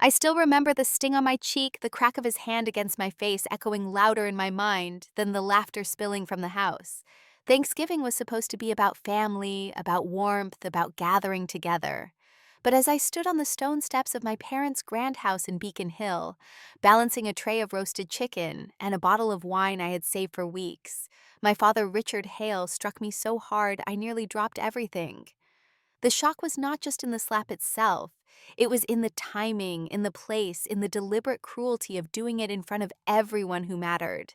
I still remember the sting on my cheek, the crack of his hand against my face echoing louder in my mind than the laughter spilling from the house. Thanksgiving was supposed to be about family, about warmth, about gathering together. But as I stood on the stone steps of my parents' grand house in Beacon Hill, balancing a tray of roasted chicken and a bottle of wine I had saved for weeks, my father Richard Hale struck me so hard I nearly dropped everything. The shock was not just in the slap itself, it was in the timing, in the place, in the deliberate cruelty of doing it in front of everyone who mattered.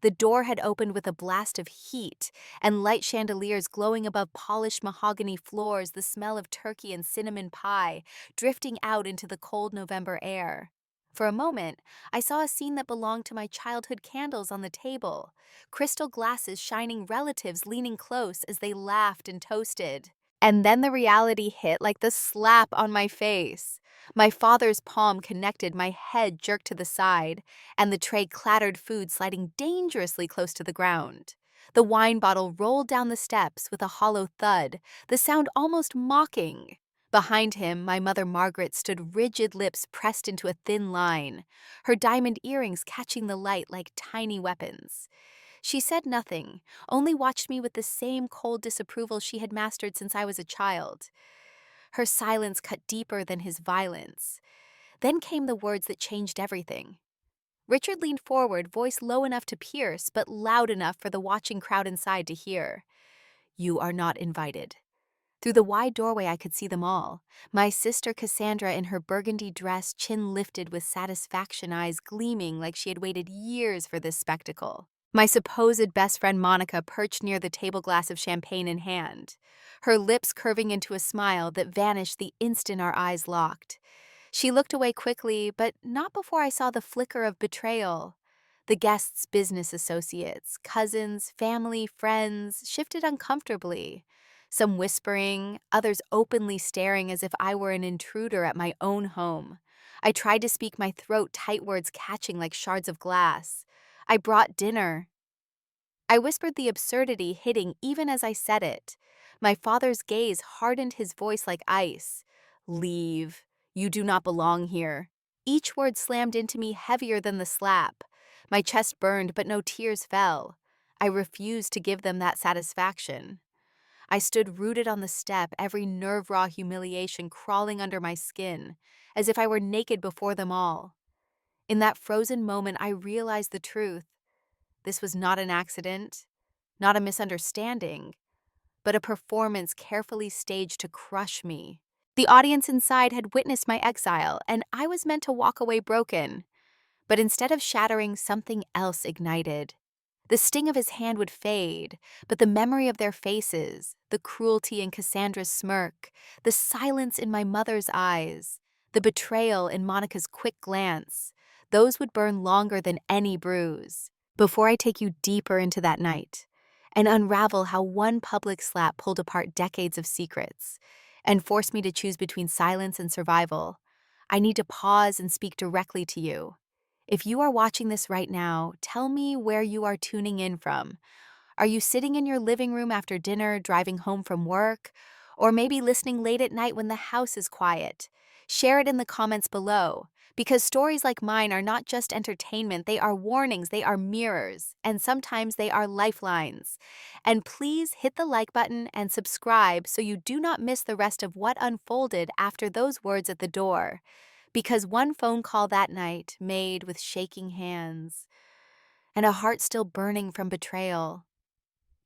The door had opened with a blast of heat, and light chandeliers glowing above polished mahogany floors, the smell of turkey and cinnamon pie drifting out into the cold November air. For a moment, I saw a scene that belonged to my childhood candles on the table, crystal glasses shining relatives leaning close as they laughed and toasted. And then the reality hit like the slap on my face. My father's palm connected, my head jerked to the side, and the tray clattered food sliding dangerously close to the ground. The wine bottle rolled down the steps with a hollow thud, the sound almost mocking. Behind him, my mother Margaret stood, rigid lips pressed into a thin line, her diamond earrings catching the light like tiny weapons. She said nothing, only watched me with the same cold disapproval she had mastered since I was a child. Her silence cut deeper than his violence. Then came the words that changed everything. Richard leaned forward, voice low enough to pierce, but loud enough for the watching crowd inside to hear. "You are not invited." Through the wide doorway I could see them all. My sister Cassandra in her burgundy dress, chin lifted with satisfaction, eyes gleaming like she had waited years for this spectacle. My supposed best friend Monica perched near the table, glass of champagne in hand, her lips curving into a smile that vanished the instant our eyes locked. She looked away quickly, but not before I saw the flicker of betrayal. The guests' business associates, cousins, family, friends, shifted uncomfortably, some whispering, others openly staring as if I were an intruder at my own home. I tried to speak, my throat tight, words catching like shards of glass. "I brought dinner." I whispered, the absurdity hitting even as I said it. My father's gaze hardened, his voice like ice. "Leave. You do not belong here." Each word slammed into me heavier than the slap. My chest burned, but no tears fell. I refused to give them that satisfaction. I stood rooted on the step, every nerve-raw humiliation crawling under my skin, as if I were naked before them all. In that frozen moment, I realized the truth. This was not an accident, not a misunderstanding, but a performance carefully staged to crush me. The audience inside had witnessed my exile, and I was meant to walk away broken. But instead of shattering, something else ignited. The sting of his hand would fade, but the memory of their faces, the cruelty in Cassandra's smirk, the silence in my mother's eyes, the betrayal in Monica's quick glance, those would burn longer than any bruise. Before I take you deeper into that night and unravel how one public slap pulled apart decades of secrets and forced me to choose between silence and survival, I need to pause and speak directly to you. If you are watching this right now, tell me where you are tuning in from. Are you sitting in your living room after dinner, driving home from work, or maybe listening late at night when the house is quiet? Share it in the comments below, because stories like mine are not just entertainment, they are warnings, they are mirrors, and sometimes they are lifelines. And please hit the like button and subscribe so you do not miss the rest of what unfolded after those words at the door. Because one phone call that night, made with shaking hands, and a heart still burning from betrayal,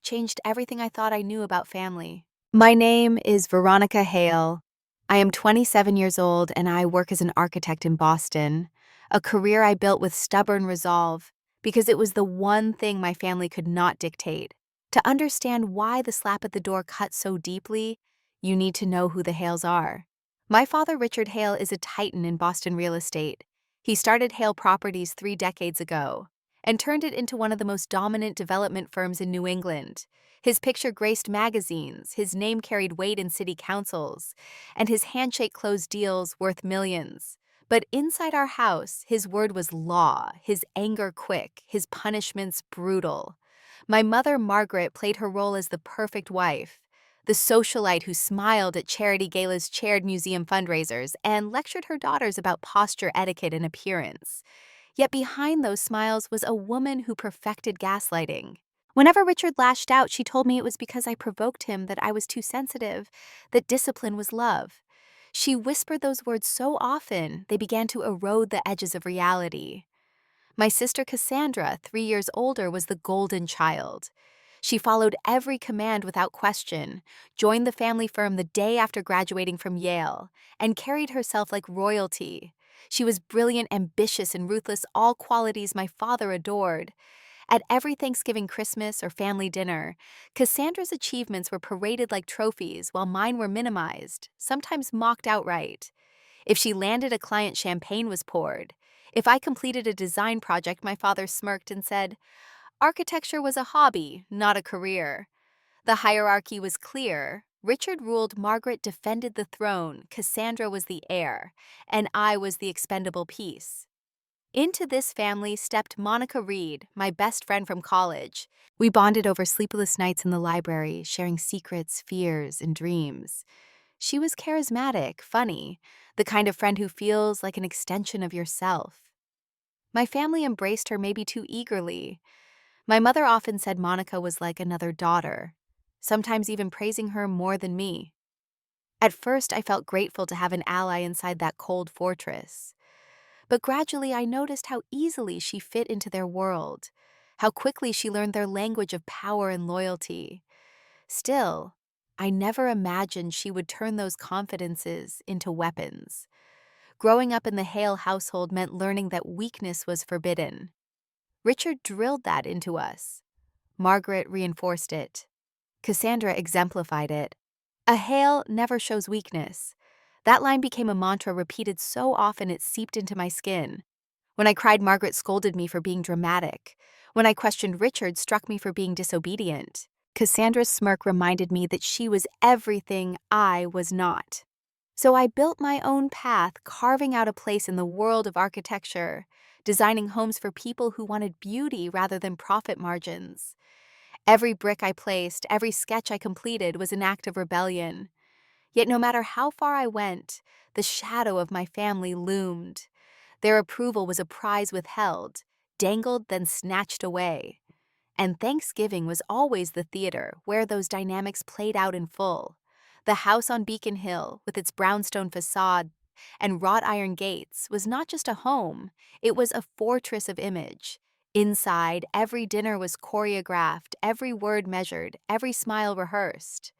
changed everything I thought I knew about family. My name is Veronica Hale. I am 27 years old and I work as an architect in Boston, a career I built with stubborn resolve because it was the one thing my family could not dictate. To understand why the slap at the door cut so deeply, you need to know who the Hales are. My father, Richard Hale, is a titan in Boston real estate. He started Hale Properties 3 decades ago and turned it into one of the most dominant development firms in New England. His picture graced magazines, his name carried weight in city councils, and his handshake closed deals worth millions. But inside our house, his word was law, his anger quick, his punishments brutal. My mother, Margaret, played her role as the perfect wife, the socialite who smiled at charity galas, chaired museum fundraisers, and lectured her daughters about posture, etiquette, and appearance. Yet behind those smiles was a woman who perfected gaslighting. Whenever Richard lashed out, she told me it was because I provoked him, that I was too sensitive, that discipline was love. She whispered those words so often, they began to erode the edges of reality. My sister Cassandra, 3 years older, was the golden child. She followed every command without question, joined the family firm the day after graduating from Yale, and carried herself like royalty. She was brilliant, ambitious, and ruthless, all qualities my father adored. At every Thanksgiving, Christmas, or family dinner, Cassandra's achievements were paraded like trophies, while mine were minimized, sometimes mocked outright. If she landed a client, champagne was poured. If I completed a design project, my father smirked and said, "Architecture was a hobby, not a career." The hierarchy was clear. Richard ruled, Margaret defended the throne, Cassandra was the heir, and I was the expendable piece. Into this family stepped Monica Reed, my best friend from college. We bonded over sleepless nights in the library, sharing secrets, fears, and dreams. She was charismatic, funny, the kind of friend who feels like an extension of yourself. My family embraced her maybe too eagerly. My mother often said Monica was like another daughter, sometimes even praising her more than me. At first, I felt grateful to have an ally inside that cold fortress. But gradually, I noticed how easily she fit into their world, how quickly she learned their language of power and loyalty. Still, I never imagined she would turn those confidences into weapons. Growing up in the Hale household meant learning that weakness was forbidden. Richard drilled that into us. Margaret reinforced it. Cassandra exemplified it. A Hale never shows weakness. That line became a mantra repeated so often it seeped into my skin. When I cried, Margaret scolded me for being dramatic. When I questioned Richard, struck me for being disobedient. Cassandra's smirk reminded me that she was everything I was not. So I built my own path, carving out a place in the world of architecture, designing homes for people who wanted beauty rather than profit margins. Every brick I placed, every sketch I completed was an act of rebellion. Yet no matter how far I went, the shadow of my family loomed. Their approval was a prize withheld, dangled then snatched away. And Thanksgiving was always the theater where those dynamics played out in full. The house on Beacon Hill, with its brownstone facade and wrought iron gates, was not just a home, it was a fortress of image. Inside, every dinner was choreographed, every word measured, every smile rehearsed.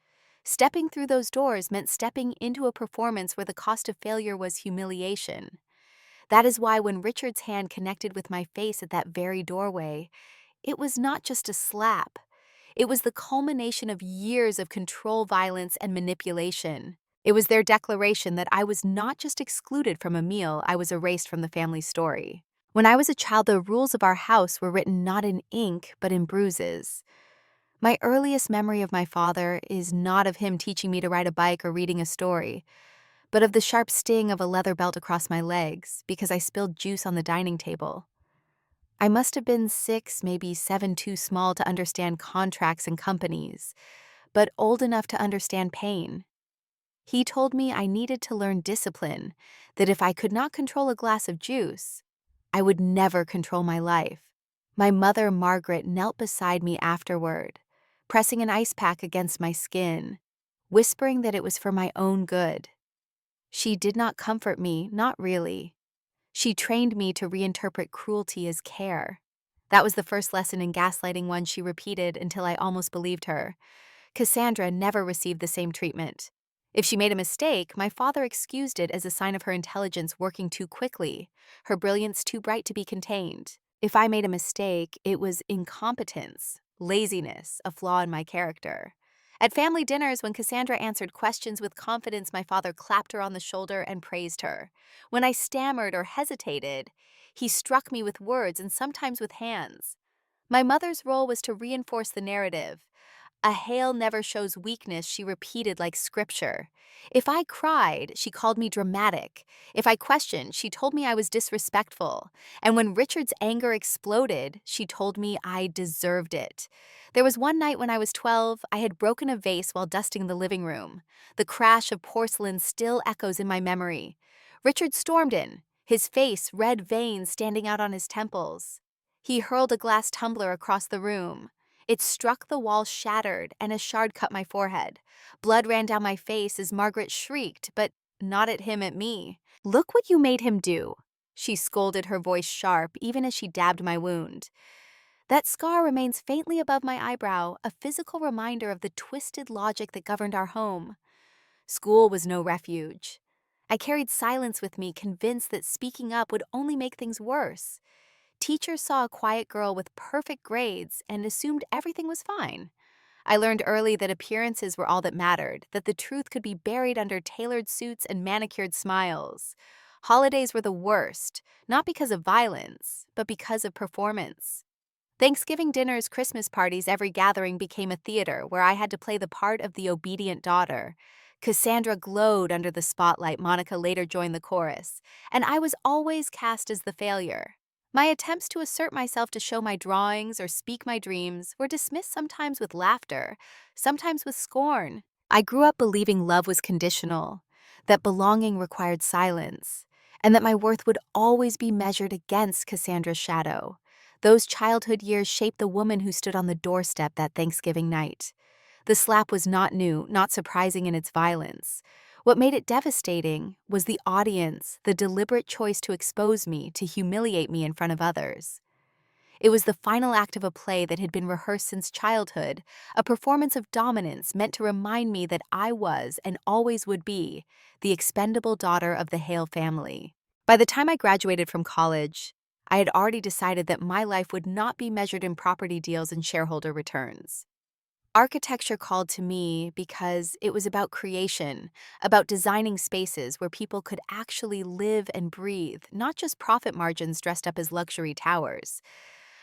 Stepping through those doors meant stepping into a performance where the cost of failure was humiliation. That is why when Richard's hand connected with my face at that very doorway, it was not just a slap. It was the culmination of years of control, violence, and manipulation. It was their declaration that I was not just excluded from a meal, I was erased from the family story. When I was a child, the rules of our house were written not in ink, but in bruises. My earliest memory of my father is not of him teaching me to ride a bike or reading a story, but of the sharp sting of a leather belt across my legs because I spilled juice on the dining table. I must have been 6, maybe 7, too small to understand contracts and companies, but old enough to understand pain. He told me I needed to learn discipline, that if I could not control a glass of juice, I would never control my life. My mother, Margaret, knelt beside me afterward, pressing an ice pack against my skin, whispering that it was for my own good. She did not comfort me, not really. She trained me to reinterpret cruelty as care. That was the first lesson in gaslighting, one she repeated until I almost believed her. Cassandra never received the same treatment. If she made a mistake, my father excused it as a sign of her intelligence working too quickly, her brilliance too bright to be contained. If I made a mistake, it was incompetence, laziness, a flaw in my character. At family dinners, when Cassandra answered questions with confidence, my father clapped her on the shoulder and praised her. When I stammered or hesitated, he struck me with words and sometimes with hands. My mother's role was to reinforce the narrative. A Hale never shows weakness, she repeated like scripture. If I cried, she called me dramatic. If I questioned, she told me I was disrespectful. And when Richard's anger exploded, she told me I deserved it. There was one night when I was 12, I had broken a vase while dusting the living room. The crash of porcelain still echoes in my memory. Richard stormed in, his face red veins standing out on his temples. He hurled a glass tumbler across the room. It struck the wall shattered, and a shard cut my forehead. Blood ran down my face as Margaret shrieked, but not at him, at me. "Look what you made him do," she scolded, her voice sharp, even as she dabbed my wound. That scar remains faintly above my eyebrow, a physical reminder of the twisted logic that governed our home. School was no refuge. I carried silence with me, convinced that speaking up would only make things worse. Teachers saw a quiet girl with perfect grades and assumed everything was fine. I learned early that appearances were all that mattered, that the truth could be buried under tailored suits and manicured smiles. Holidays were the worst, not because of violence, but because of performance. Thanksgiving dinners, Christmas parties, every gathering became a theater where I had to play the part of the obedient daughter. Cassandra glowed under the spotlight. Monica later joined the chorus, and I was always cast as the failure. My attempts to assert myself, to show my drawings or speak my dreams, were dismissed sometimes with laughter, sometimes with scorn. I grew up believing love was conditional, that belonging required silence, and that my worth would always be measured against Cassandra's shadow. Those childhood years shaped the woman who stood on the doorstep that Thanksgiving night. The slap was not new, not surprising in its violence. What made it devastating was the audience, the deliberate choice to expose me, to humiliate me in front of others. It was the final act of a play that had been rehearsed since childhood, a performance of dominance meant to remind me that I was, and always would be, the expendable daughter of the Hale family. By the time I graduated from college, I had already decided that my life would not be measured in property deals and shareholder returns. Architecture called to me because it was about creation, about designing spaces where people could actually live and breathe, not just profit margins dressed up as luxury towers.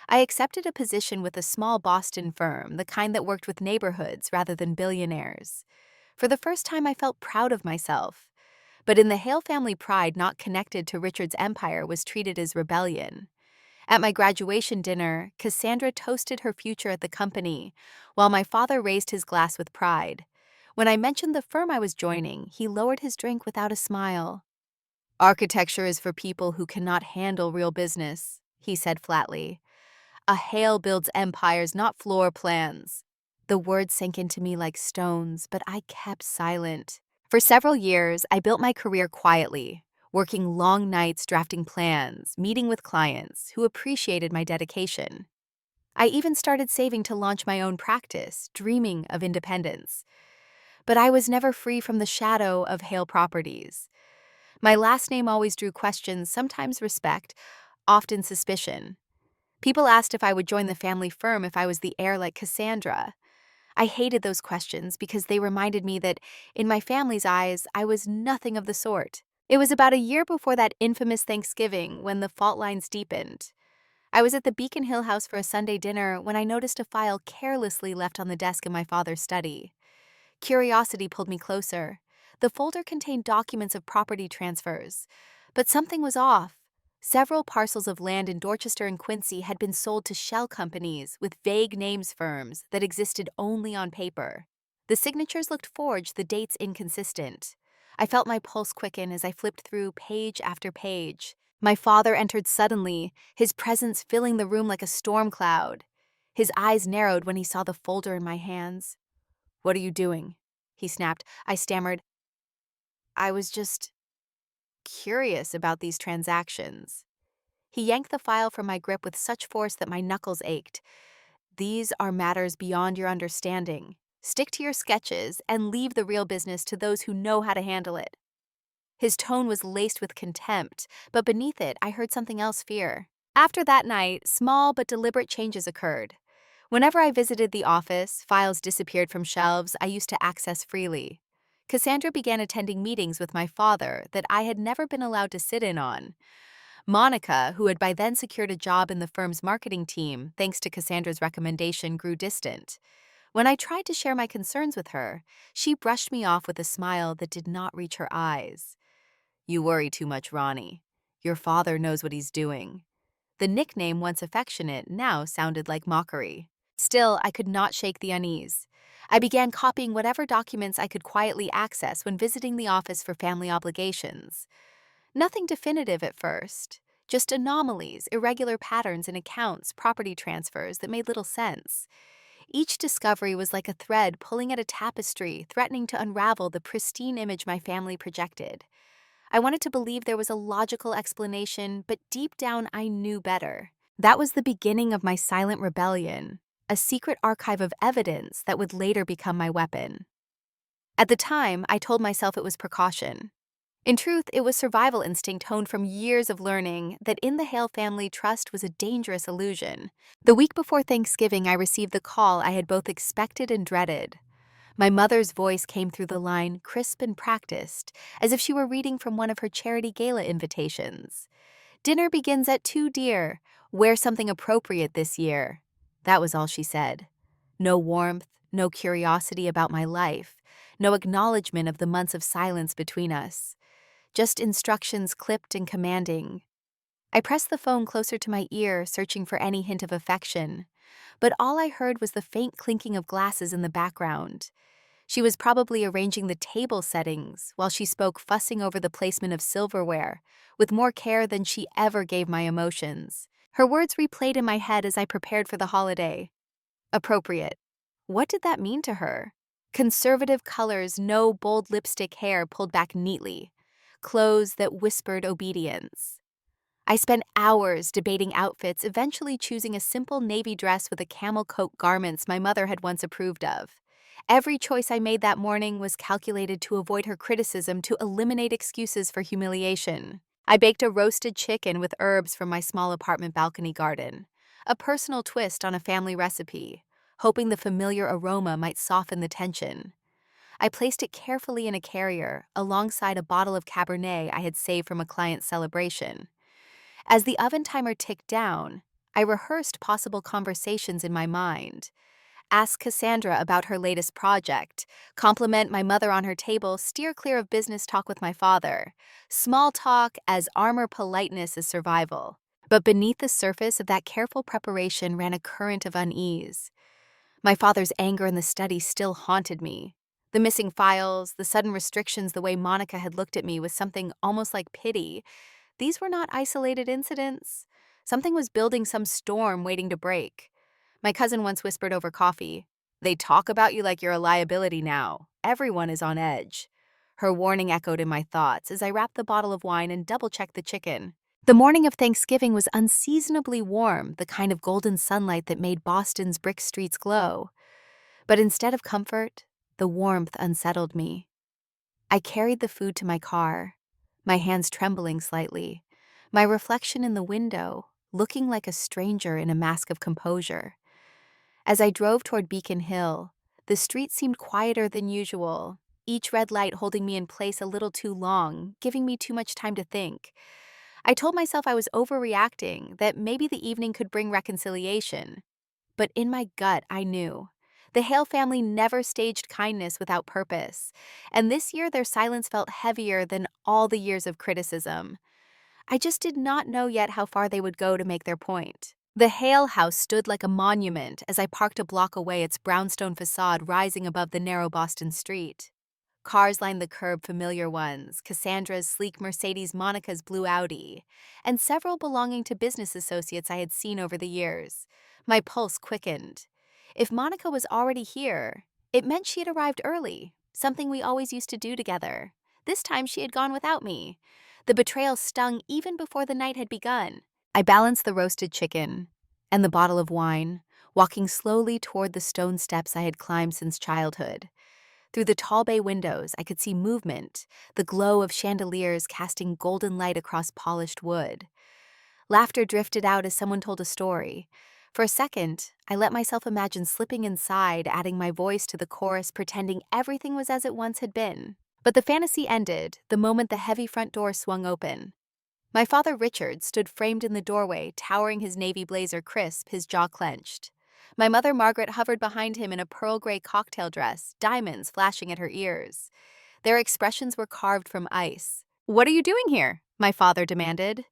I accepted a position with a small Boston firm, the kind that worked with neighborhoods rather than billionaires. For the first time, I felt proud of myself. But in the Hale family, pride not connected to Richard's empire was treated as rebellion. At my graduation dinner, Cassandra toasted her future at the company, while my father raised his glass with pride. When I mentioned the firm I was joining, he lowered his drink without a smile. "Architecture is for people who cannot handle real business," he said flatly. "A Hale builds empires, not floor plans." The words sank into me like stones, but I kept silent. For several years, I built my career quietly, working long nights drafting plans, meeting with clients who appreciated my dedication. I even started saving to launch my own practice, dreaming of independence. But I was never free from the shadow of Hale Properties. My last name always drew questions, sometimes respect, often suspicion. People asked if I would join the family firm if I was the heir like Cassandra. I hated those questions because they reminded me that, in my family's eyes, I was nothing of the sort. It was about a year before that infamous Thanksgiving when the fault lines deepened. I was at the Beacon Hill house for a Sunday dinner when I noticed a file carelessly left on the desk in my father's study. Curiosity pulled me closer. The folder contained documents of property transfers, but something was off. Several parcels of land in Dorchester and Quincy had been sold to shell companies with vague names, firms that existed only on paper. The signatures looked forged, the dates inconsistent. I felt my pulse quicken as I flipped through page after page. My father entered suddenly, his presence filling the room like a storm cloud. His eyes narrowed when he saw the folder in my hands. "What are you doing?" he snapped. I stammered, "I was just curious about these transactions." He yanked the file from my grip with such force that my knuckles ached. "These are matters beyond your understanding. Stick to your sketches and leave the real business to those who know how to handle it." His tone was laced with contempt, but beneath it, I heard something else: fear. After that night, small but deliberate changes occurred. Whenever I visited the office, files disappeared from shelves I used to access freely. Cassandra began attending meetings with my father that I had never been allowed to sit in on. Monica, who had by then secured a job in the firm's marketing team thanks to Cassandra's recommendation, grew distant. When I tried to share my concerns with her, she brushed me off with a smile that did not reach her eyes. "You worry too much, Ronnie. Your father knows what he's doing." The nickname, once affectionate, now sounded like mockery. Still, I could not shake the unease. I began copying whatever documents I could quietly access when visiting the office for family obligations. Nothing definitive at first, just anomalies, irregular patterns in accounts, property transfers that made little sense. Each discovery was like a thread pulling at a tapestry, threatening to unravel the pristine image my family projected. I wanted to believe there was a logical explanation, but deep down I knew better. That was the beginning of my silent rebellion, a secret archive of evidence that would later become my weapon. At the time, I told myself it was precaution. In truth, it was survival instinct honed from years of learning that in the Hale family, trust was a dangerous illusion. The week before Thanksgiving, I received the call I had both expected and dreaded. My mother's voice came through the line, crisp and practiced, as if she were reading from one of her charity gala invitations. "Dinner begins at 2, dear. Wear something appropriate this year." That was all she said. No warmth, no curiosity about my life, no acknowledgement of the months of silence between us. Just instructions clipped and commanding. I pressed the phone closer to my ear, searching for any hint of affection. But all I heard was the faint clinking of glasses in the background. She was probably arranging the table settings while she spoke, fussing over the placement of silverware, with more care than she ever gave my emotions. Her words replayed in my head as I prepared for the holiday. Appropriate. What did that mean to her? Conservative colors, no bold lipstick, hair pulled back neatly. Clothes that whispered obedience. I spent hours debating outfits, eventually choosing a simple navy dress with a camel coat garments my mother had once approved of. Every choice I made that morning was calculated to avoid her criticism, to eliminate excuses for humiliation. I baked a roasted chicken with herbs from my small apartment balcony garden, a personal twist on a family recipe, hoping the familiar aroma might soften the tension. I placed it carefully in a carrier, alongside a bottle of Cabernet I had saved from a client's celebration. As the oven timer ticked down, I rehearsed possible conversations in my mind. Ask Cassandra about her latest project, compliment my mother on her table, steer clear of business talk with my father. Small talk as armor, politeness as survival. But beneath the surface of that careful preparation ran a current of unease. My father's anger in the study still haunted me. The missing files, the sudden restrictions, the way Monica had looked at me with something almost like pity. These were not isolated incidents. Something was building, some storm waiting to break. My cousin once whispered over coffee, "They talk about you like you're a liability now. Everyone is on edge." Her warning echoed in my thoughts as I wrapped the bottle of wine and double-checked the chicken. The morning of Thanksgiving was unseasonably warm, the kind of golden sunlight that made Boston's brick streets glow. But instead of comfort, the warmth unsettled me. I carried the food to my car, my hands trembling slightly, my reflection in the window, looking like a stranger in a mask of composure. As I drove toward Beacon Hill, the street seemed quieter than usual, each red light holding me in place a little too long, giving me too much time to think. I told myself I was overreacting, that maybe the evening could bring reconciliation. But in my gut, I knew. The Hale family never staged kindness without purpose, and this year their silence felt heavier than all the years of criticism. I just did not know yet how far they would go to make their point. The Hale house stood like a monument as I parked a block away, its brownstone facade rising above the narrow Boston street. Cars lined the curb, familiar ones, Cassandra's sleek Mercedes, Monica's blue Audi, and several belonging to business associates I had seen over the years. My pulse quickened. If Monica was already here, it meant she had arrived early, something we always used to do together. This time she had gone without me. The betrayal stung even before the night had begun. I balanced the roasted chicken and the bottle of wine, walking slowly toward the stone steps I had climbed since childhood. Through the tall bay windows, I could see movement, the glow of chandeliers casting golden light across polished wood. Laughter drifted out as someone told a story. For a second, I let myself imagine slipping inside, adding my voice to the chorus, pretending everything was as it once had been. But the fantasy ended the moment the heavy front door swung open. My father, Richard, stood framed in the doorway, towering, his navy blazer crisp, his jaw clenched. My mother Margaret hovered behind him in a pearl gray cocktail dress, diamonds flashing at her ears. Their expressions were carved from ice. "What are you doing here?" my father demanded.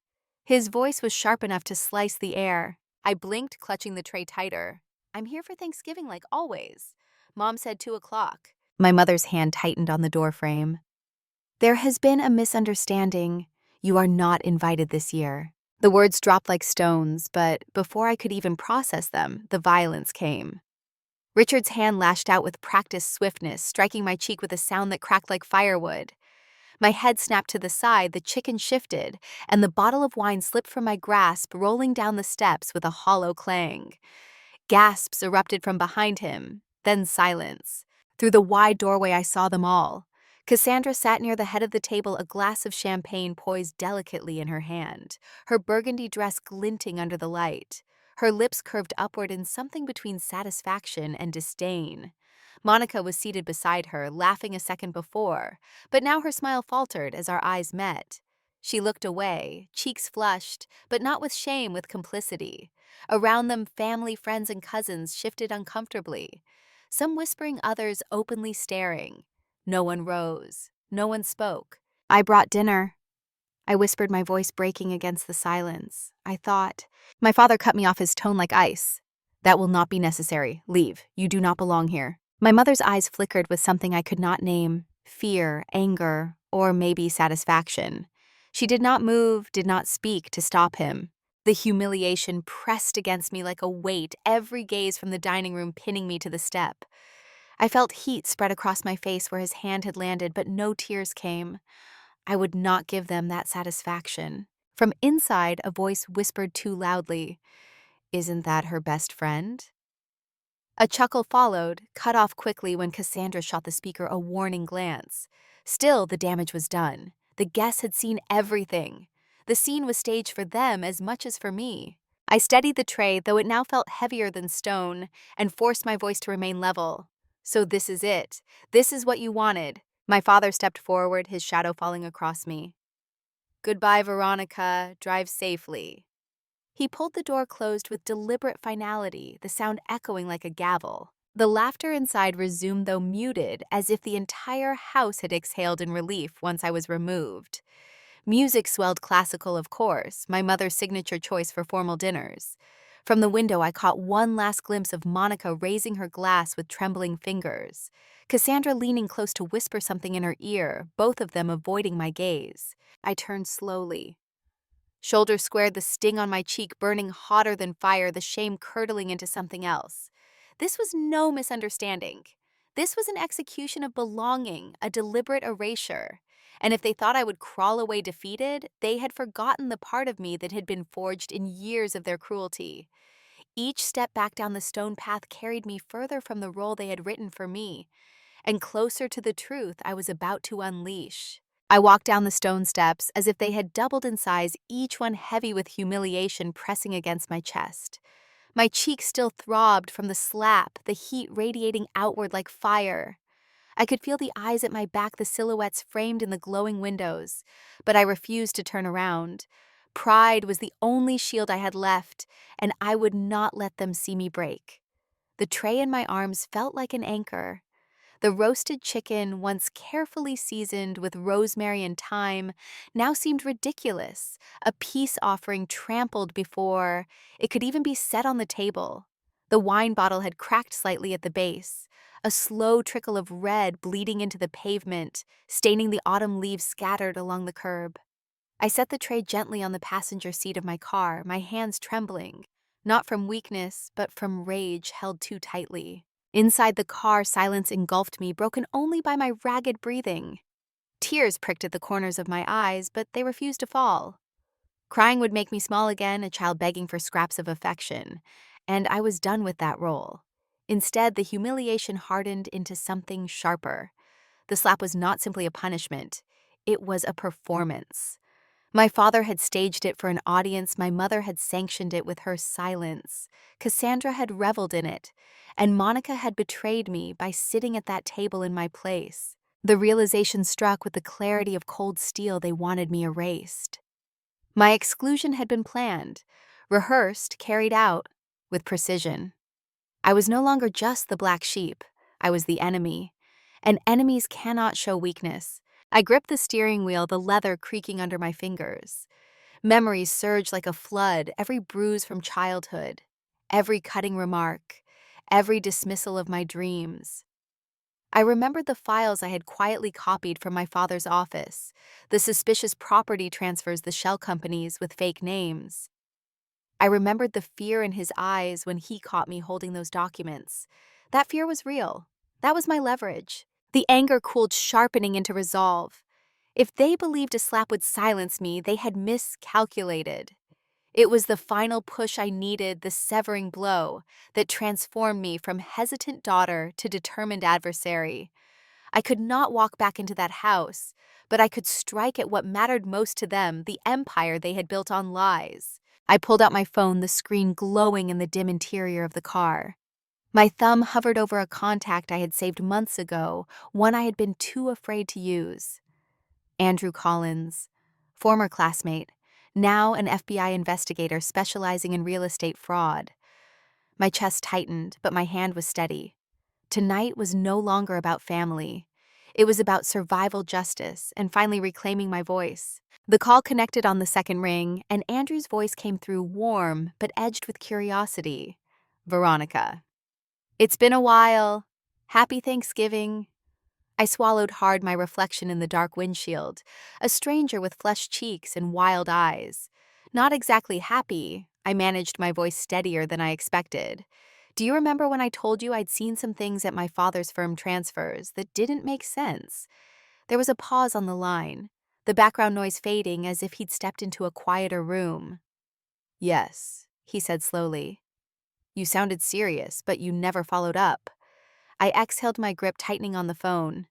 His voice was sharp enough to slice the air. I blinked, clutching the tray tighter. "I'm here for Thanksgiving like always. Mom said 2 o'clock." My mother's hand tightened on the doorframe. "There has been a misunderstanding. You are not invited this year." The words dropped like stones, but before I could even process them, the violence came. Richard's hand lashed out with practiced swiftness, striking my cheek with a sound that cracked like firewood. My head snapped to the side, the chicken shifted, and the bottle of wine slipped from my grasp, rolling down the steps with a hollow clang. Gasps erupted from behind him, then silence. Through the wide doorway, I saw them all. Cassandra sat near the head of the table, a glass of champagne poised delicately in her hand, her burgundy dress glinting under the light. Her lips curved upward in something between satisfaction and disdain. Monica was seated beside her, laughing a second before, but now her smile faltered as our eyes met. She looked away, cheeks flushed, but not with shame, with complicity. Around them, family, friends, and cousins shifted uncomfortably, some whispering, others openly staring. No one rose. No one spoke. "I brought dinner," I whispered, my voice breaking against the silence. I thought. My father cut me off, his tone like ice. "That will not be necessary. Leave. You do not belong here." My mother's eyes flickered with something I could not name: fear, anger, or maybe satisfaction. She did not move, did not speak to stop him. The humiliation pressed against me like a weight, every gaze from the dining room pinning me to the step. I felt heat spread across my face where his hand had landed, but no tears came. I would not give them that satisfaction. From inside, a voice whispered too loudly, "Isn't that her best friend?" A chuckle followed, cut off quickly when Cassandra shot the speaker a warning glance. Still, the damage was done. The guests had seen everything. The scene was staged for them as much as for me. I steadied the tray, though it now felt heavier than stone, and forced my voice to remain level. "So this is it. This is what you wanted." My father stepped forward, his shadow falling across me. "Goodbye, Veronica. Drive safely." He pulled the door closed with deliberate finality, the sound echoing like a gavel. The laughter inside resumed, though muted, as if the entire house had exhaled in relief once I was removed. Music swelled, classical, of course, my mother's signature choice for formal dinners. From the window, I caught one last glimpse of Monica raising her glass with trembling fingers, Cassandra leaning close to whisper something in her ear, both of them avoiding my gaze. I turned slowly. Shoulders squared, the sting on my cheek burning hotter than fire, the shame curdling into something else. This was no misunderstanding. This was an execution of belonging, a deliberate erasure. And if they thought I would crawl away defeated, they had forgotten the part of me that had been forged in years of their cruelty. Each step back down the stone path carried me further from the role they had written for me, and closer to the truth I was about to unleash. I walked down the stone steps as if they had doubled in size, each one heavy with humiliation pressing against my chest. My cheeks still throbbed from the slap, the heat radiating outward like fire. I could feel the eyes at my back, the silhouettes framed in the glowing windows, but I refused to turn around. Pride was the only shield I had left, and I would not let them see me break. The tray in my arms felt like an anchor. The roasted chicken, once carefully seasoned with rosemary and thyme, now seemed ridiculous, a peace offering trampled before it could even be set on the table. The wine bottle had cracked slightly at the base, a slow trickle of red bleeding into the pavement, staining the autumn leaves scattered along the curb. I set the tray gently on the passenger seat of my car, my hands trembling, not from weakness, but from rage held too tightly. Inside the car, silence engulfed me, broken only by my ragged breathing. Tears pricked at the corners of my eyes, but they refused to fall. Crying would make me small again, a child begging for scraps of affection, and I was done with that role. Instead, the humiliation hardened into something sharper. The slap was not simply a punishment, it was a performance. My father had staged it for an audience, my mother had sanctioned it with her silence, Cassandra had reveled in it, and Monica had betrayed me by sitting at that table in my place. The realization struck with the clarity of cold steel. They wanted me erased. My exclusion had been planned, rehearsed, carried out with precision. I was no longer just the black sheep. I was the enemy. And enemies cannot show weakness. I gripped the steering wheel, the leather creaking under my fingers. Memories surged like a flood, every bruise from childhood, every cutting remark, every dismissal of my dreams. I remembered the files I had quietly copied from my father's office, the suspicious property transfers, the shell companies with fake names. I remembered the fear in his eyes when he caught me holding those documents. That fear was real. That was my leverage. The anger cooled, sharpening into resolve. If they believed a slap would silence me, they had miscalculated. It was the final push I needed, the severing blow that transformed me from hesitant daughter to determined adversary. I could not walk back into that house, but I could strike at what mattered most to them, the empire they had built on lies. I pulled out my phone, the screen glowing in the dim interior of the car. My thumb hovered over a contact I had saved months ago, one I had been too afraid to use. Andrew Collins, former classmate, now an FBI investigator specializing in real estate fraud. My chest tightened, but my hand was steady. Tonight was no longer about family. It was about survival justice and finally reclaiming my voice. The call connected on the second ring, and Andrew's voice came through warm but edged with curiosity. Veronica. It's been a while. Happy Thanksgiving. I swallowed hard, my reflection in the dark windshield, a stranger with flushed cheeks and wild eyes. Not exactly happy, I managed my voice steadier than I expected. Do you remember when I told you I'd seen some things at my father's firm transfers that didn't make sense? There was a pause on the line, the background noise fading as if he'd stepped into a quieter room. Yes, he said slowly. You sounded serious, but you never followed up. I exhaled, my grip tightening on the phone.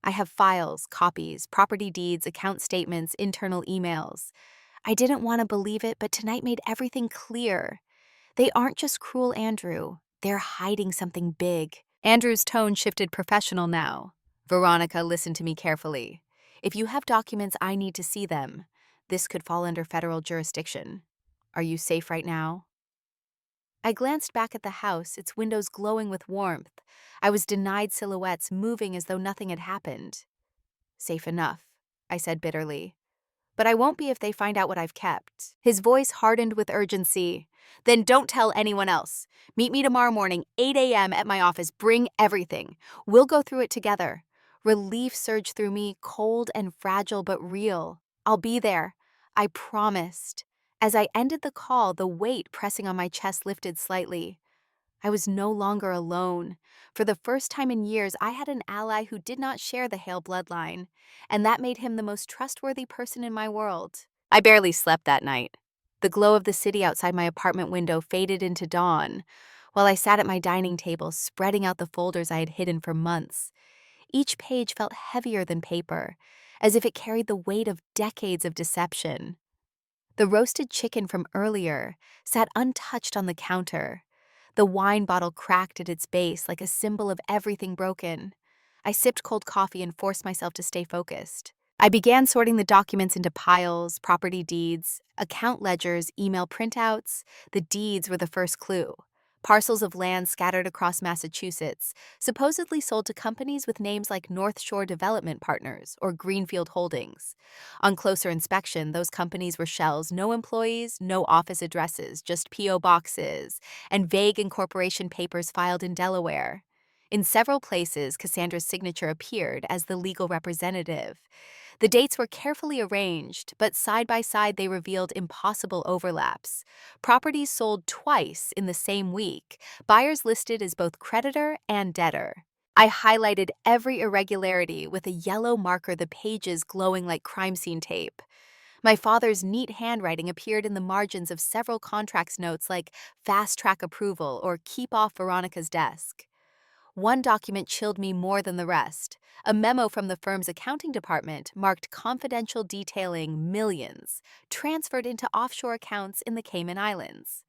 I have files, copies, property deeds, account statements, internal emails. I didn't want to believe it, but tonight made everything clear. They aren't just cruel, Andrew. They're hiding something big. Andrew's tone shifted professional now. Veronica, listen to me carefully. If you have documents, I need to see them. This could fall under federal jurisdiction. Are you safe right now? I glanced back at the house, its windows glowing with warmth. I was denied silhouettes, moving as though nothing had happened. Safe enough, I said bitterly. But I won't be if they find out what I've kept. His voice hardened with urgency. Then don't tell anyone else. Meet me tomorrow morning, 8 a.m. at my office. Bring everything. We'll go through it together. Relief surged through me, cold and fragile but real. I'll be there. I promised. As I ended the call, the weight pressing on my chest lifted slightly. I was no longer alone. For the first time in years, I had an ally who did not share the Hale bloodline, and that made him the most trustworthy person in my world. I barely slept that night. The glow of the city outside my apartment window faded into dawn, while I sat at my dining table, spreading out the folders I had hidden for months. Each page felt heavier than paper, as if it carried the weight of decades of deception. The roasted chicken from earlier sat untouched on the counter. The wine bottle cracked at its base like a symbol of everything broken. I sipped cold coffee and forced myself to stay focused. I began sorting the documents into piles, property deeds, account ledgers, email printouts. The deeds were the first clue. Parcels of land scattered across Massachusetts, supposedly sold to companies with names like North Shore Development Partners or Greenfield Holdings. On closer inspection, those companies were shells, no employees, no office addresses, just P.O. boxes, and vague incorporation papers filed in Delaware. In several places, Cassandra's signature appeared as the legal representative. The dates were carefully arranged, but side by side they revealed impossible overlaps. Properties sold twice in the same week, buyers listed as both creditor and debtor. I highlighted every irregularity with a yellow marker, the pages glowing like crime scene tape. My father's neat handwriting appeared in the margins of several contracts notes like fast track approval or keep off Veronica's desk. One document chilled me more than the rest. A memo from the firm's accounting department marked confidential, detailing millions transferred into offshore accounts in the Cayman Islands.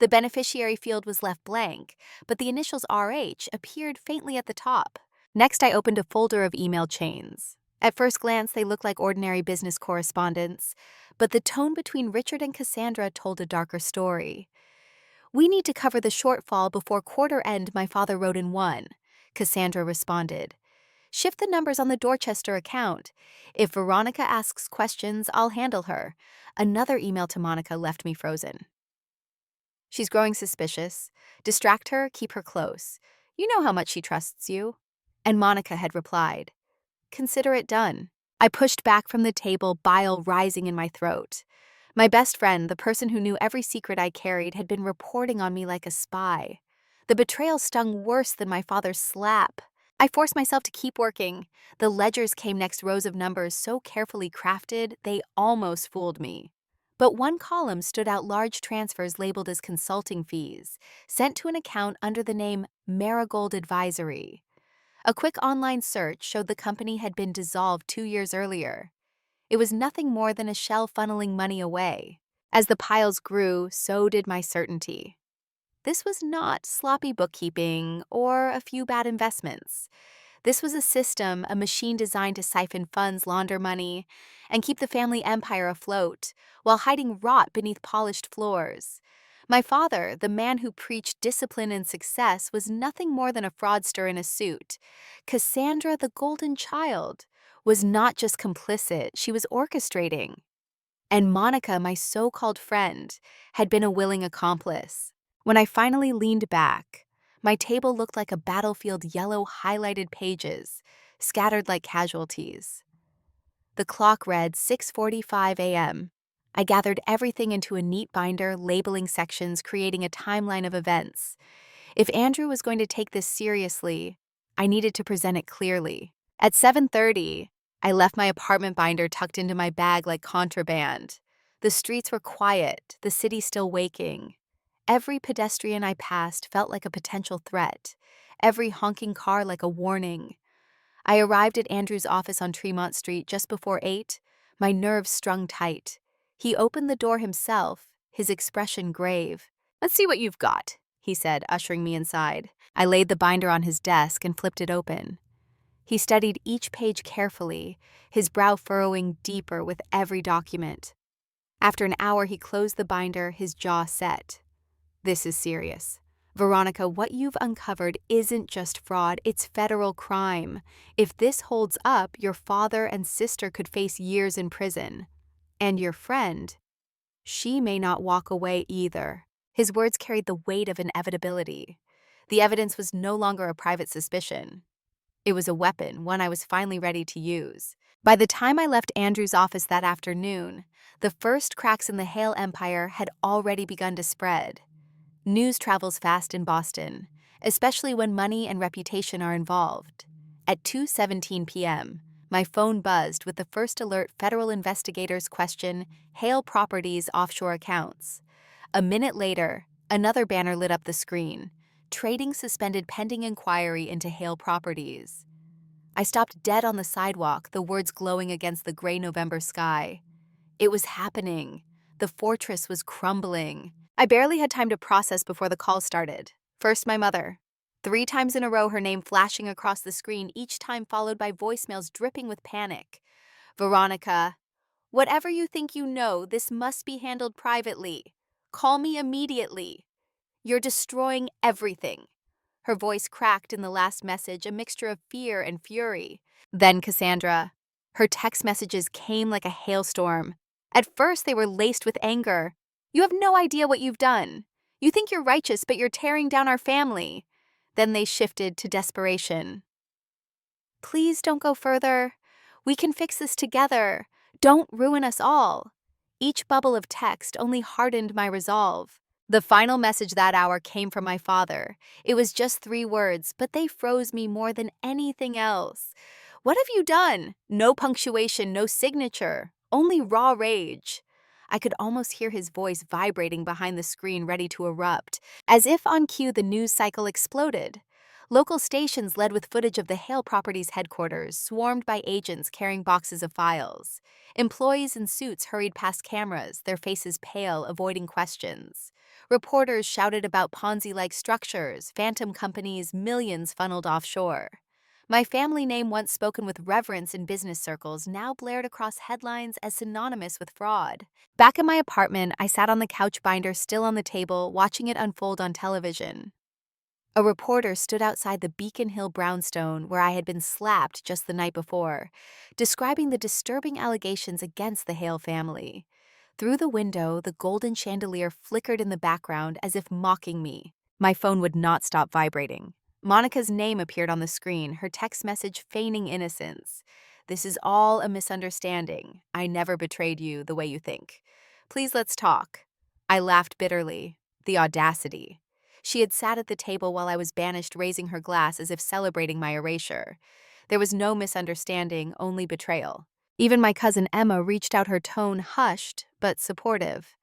The beneficiary field was left blank, but the initials RH appeared faintly at the top. Next, I opened a folder of email chains. At first glance, they looked like ordinary business correspondence, but the tone between Richard and Cassandra told a darker story. We need to cover the shortfall before quarter end, my father wrote in one. Cassandra responded. Shift the numbers on the Dorchester account. If Veronica asks questions, I'll handle her. Another email to Monica left me frozen. She's growing suspicious. Distract her, keep her close. You know how much she trusts you. And Monica had replied, Consider it done. I pushed back from the table, bile rising in my throat. My best friend, the person who knew every secret I carried, had been reporting on me like a spy. The betrayal stung worse than my father's slap. I forced myself to keep working. The ledgers came next, rows of numbers so carefully crafted, they almost fooled me. But one column stood out, large transfers labeled as consulting fees, sent to an account under the name Marigold Advisory. A quick online search showed the company had been dissolved 2 years earlier. It was nothing more than a shell funneling money away. As the piles grew, so did my certainty. This was not sloppy bookkeeping or a few bad investments. This was a system, a machine designed to siphon funds, launder money, and keep the family empire afloat while hiding rot beneath polished floors. My father, the man who preached discipline and success, was nothing more than a fraudster in a suit. Cassandra, the golden child, was not just complicit, she was orchestrating. And Monica, my so-called friend, had been a willing accomplice. When I finally leaned back, my table looked like a battlefield, yellow highlighted pages, scattered like casualties. The clock read 6:45 a.m. I gathered everything into a neat binder, labeling sections, creating a timeline of events. If Andrew was going to take this seriously, I needed to present it clearly. At 7:30, I left my apartment binder tucked into my bag like contraband. The streets were quiet, the city still waking. Every pedestrian I passed felt like a potential threat, every honking car like a warning. I arrived at Andrew's office on Tremont Street just before 8, my nerves strung tight. He opened the door himself, his expression grave. "Let's see what you've got," he said, ushering me inside. I laid the binder on his desk and flipped it open. He studied each page carefully, his brow furrowing deeper with every document. After an hour, he closed the binder, his jaw set. "This is serious. Veronica, what you've uncovered isn't just fraud, it's federal crime. If this holds up, your father and sister could face years in prison. And your friend, she may not walk away either." His words carried the weight of inevitability. The evidence was no longer a private suspicion. It was a weapon, one I was finally ready to use. By the time I left Andrew's office that afternoon, the first cracks in the Hale empire had already begun to spread. News travels fast in Boston, especially when money and reputation are involved. At 2:17 p.m., my phone buzzed with the first alert. Federal investigators question Hale Properties offshore accounts. A minute later, another banner lit up the screen. Trading suspended pending inquiry into Hale Properties. I stopped dead on the sidewalk, the words glowing against the gray November sky. It was happening. The fortress was crumbling. I barely had time to process before the call started. First, my mother. 3 times in a row, her name flashing across the screen, each time followed by voicemails dripping with panic. "Veronica, whatever you think you know, this must be handled privately. Call me immediately. You're destroying everything." Her voice cracked in the last message, a mixture of fear and fury. Then Cassandra. Her text messages came like a hailstorm. At first, they were laced with anger. "You have no idea what you've done. You think you're righteous, but you're tearing down our family." Then they shifted to desperation. "Please don't go further. We can fix this together. Don't ruin us all." Each bubble of text only hardened my resolve. The final message that hour came from my father. It was just 3 words, but they froze me more than anything else. "What have you done?" No punctuation, no signature, only raw rage. I could almost hear his voice vibrating behind the screen, ready to erupt. As if on cue, the news cycle exploded. Local stations led with footage of the Hale Properties headquarters, swarmed by agents carrying boxes of files. Employees in suits hurried past cameras, their faces pale, avoiding questions. Reporters shouted about Ponzi-like structures, phantom companies, millions funneled offshore. My family name, once spoken with reverence in business circles, now blared across headlines as synonymous with fraud. Back in my apartment, I sat on the couch binder still on the table, watching it unfold on television. A reporter stood outside the Beacon Hill brownstone where I had been slapped just the night before, describing the disturbing allegations against the Hale family. Through the window, the golden chandelier flickered in the background as if mocking me. My phone would not stop vibrating. Monica's name appeared on the screen, her text message feigning innocence. "This is all a misunderstanding. I never betrayed you the way you think. Please let's talk." I laughed bitterly. The audacity. She had sat at the table while I was banished, raising her glass as if celebrating my erasure. There was no misunderstanding, only betrayal. Even my cousin Emma reached out, her tone hushed but supportive.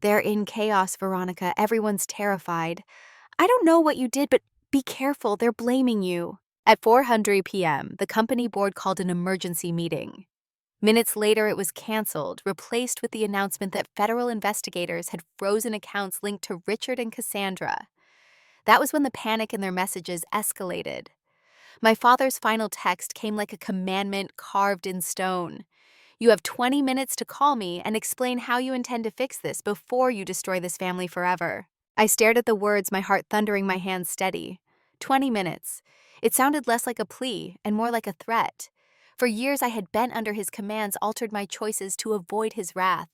"They're in chaos, Veronica. Everyone's terrified. I don't know what you did, but be careful. They're blaming you." At 4:00 p.m., the company board called an emergency meeting. Minutes later, it was canceled, replaced with the announcement that federal investigators had frozen accounts linked to Richard and Cassandra. That was when the panic in their messages escalated. My father's final text came like a commandment carved in stone. "You have 20 minutes to call me and explain how you intend to fix this before you destroy this family forever." I stared at the words, my heart thundering, my hands steady. 20 minutes. It sounded less like a plea and more like a threat. For years I had bent under his commands, altered my choices to avoid his wrath.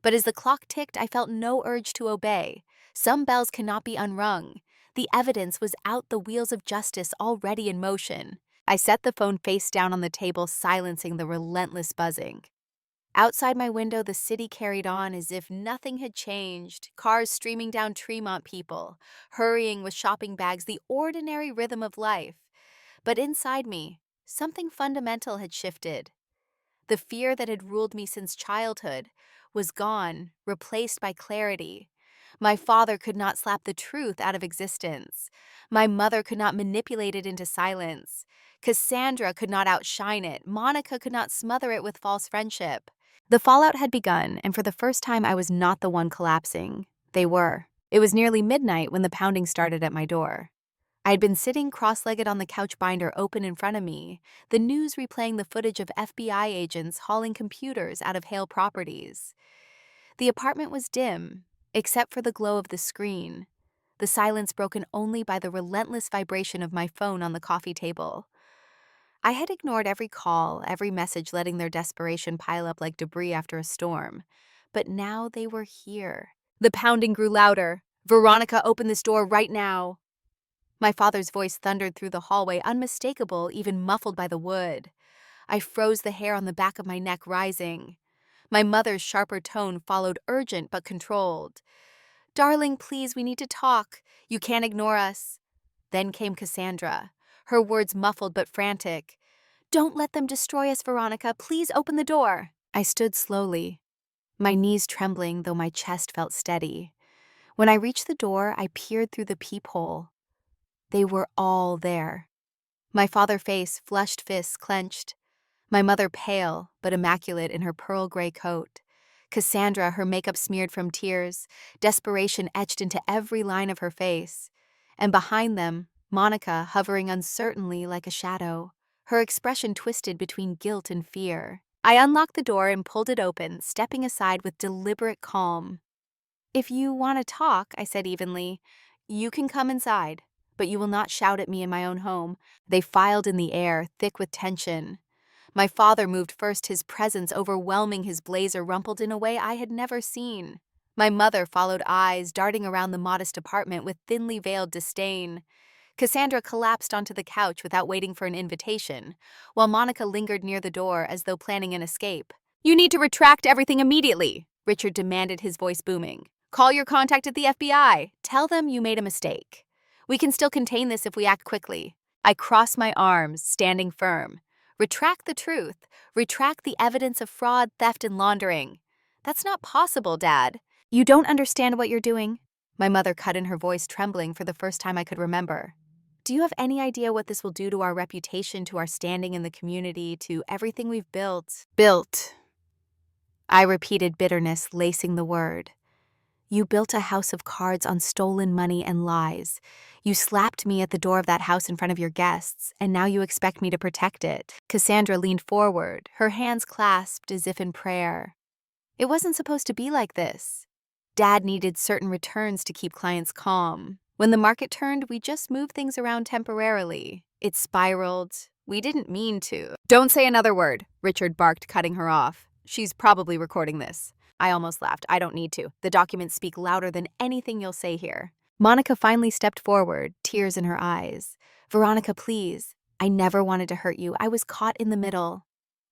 But as the clock ticked, I felt no urge to obey. Some bells cannot be unrung. The evidence was out, the wheels of justice already in motion. I set the phone face down on the table, silencing the relentless buzzing. Outside my window, the city carried on as if nothing had changed. Cars streaming down Tremont, people hurrying with shopping bags, the ordinary rhythm of life. But inside me, something fundamental had shifted. The fear that had ruled me since childhood was gone, replaced by clarity. My father could not slap the truth out of existence. My mother could not manipulate it into silence. Cassandra could not outshine it. Monica could not smother it with false friendship. The fallout had begun, and for the first time I was not the one collapsing. They were. It was nearly midnight when the pounding started at my door. I had been sitting cross-legged on the couch binder open in front of me, the news replaying the footage of FBI agents hauling computers out of Hale properties. The apartment was dim, except for the glow of the screen, the silence broken only by the relentless vibration of my phone on the coffee table. I had ignored every call, every message, letting their desperation pile up like debris after a storm. But now they were here. The pounding grew louder. "Veronica, open this door right now." My father's voice thundered through the hallway, unmistakable, even muffled by the wood. I froze, the hair on the back of my neck rising. My mother's sharper tone followed, urgent but controlled. "Darling, please, we need to talk. You can't ignore us." Then came Cassandra, her words muffled but frantic. "Don't let them destroy us, Veronica. Please open the door." I stood slowly, my knees trembling though my chest felt steady. When I reached the door, I peered through the peephole. They were all there. My father's face, flushed fists clenched. My mother pale, but immaculate in her pearl gray coat. Cassandra, her makeup smeared from tears, desperation etched into every line of her face. And behind them, Monica, hovering uncertainly like a shadow, her expression twisted between guilt and fear. I unlocked the door and pulled it open, stepping aside with deliberate calm. "If you want to talk," I said evenly, "you can come inside, but you will not shout at me in my own home." They filed in the air, thick with tension. My father moved first, his presence overwhelming, his blazer rumpled in a way I had never seen. My mother followed, eyes darting around the modest apartment with thinly veiled disdain. Cassandra collapsed onto the couch without waiting for an invitation, while Monica lingered near the door as though planning an escape. "You need to retract everything immediately," Richard demanded, his voice booming. "Call your contact at the FBI. Tell them you made a mistake. We can still contain this if we act quickly." I crossed my arms, standing firm. Retract the truth. Retract the evidence of fraud, theft, and laundering. "That's not possible, Dad. You don't understand what you're doing." My mother cut in, her voice trembling for the first time I could remember. "Do you have any idea what this will do to our reputation, to our standing in the community, to everything we've built?" "Built," I repeated, bitterness lacing the word. You built a house of cards on stolen money and lies. You slapped me at the door of that house in front of your guests, and now you expect me to protect it. Cassandra leaned forward, her hands clasped as if in prayer. It wasn't supposed to be like this. Dad needed certain returns to keep clients calm. When the market turned, we just moved things around temporarily. It spiraled. We didn't mean to. Don't say another word, Richard barked, cutting her off. She's probably recording this. I almost laughed. I don't need to. The documents speak louder than anything you'll say here. Monica finally stepped forward, tears in her eyes. Veronica, please. I never wanted to hurt you. I was caught in the middle.